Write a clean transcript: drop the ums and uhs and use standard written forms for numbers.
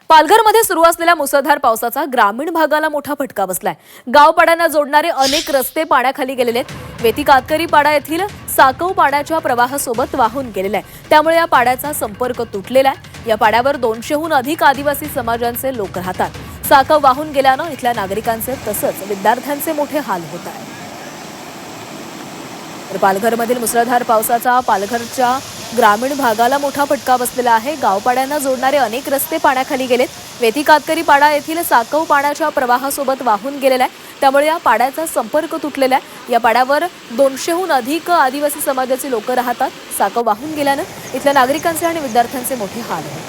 पालघरमध्ये सुरू असलेल्या मुसळधार पावसाचा ग्रामीण भागाला मोठा फटका बसलाय। गावपाड्यांना जोडणारे अनेक रस्ते पाण्याखाली गेलेले आहेत। वेती कातकरी पाडा येथील साकव पाण्याच्या प्रवाहासोबत वाहून गेलेला आहे। त्यामुळे या पाड्याचा संपर्क तुटलेला आहे। या पाड्यावर 200हून अधिक आदिवासी समाजांचे लोक राहतात। साकव वाहून गेल्यानं इथल्या नागरिकांचे तसंच विद्यार्थ्यांचे मोठे हाल होत आहेत। तर पालघरमधील मुसळधार पावसाचा पालघरच्या ग्रामीण भागाला मोठा फटका बसलेला आहे। गावपाड्यांना जोडणारे अनेक रस्ते पाण्याखाली गेलेत। वेती कातकरी पाडा येथील साकव पाण्याच्या प्रवाहासोबत वाहून गेलेला आहे। त्यामुळे या पाड्याचा संपर्क तुटलेला आहे। या पाड्यावर 200हून अधिक आदिवासी समाजाचे लोक राहतात। साकव वाहून गेल्यानं इथल्या नागरिकांचे आणि विद्यार्थ्यांचे मोठे हाल होत आहेत।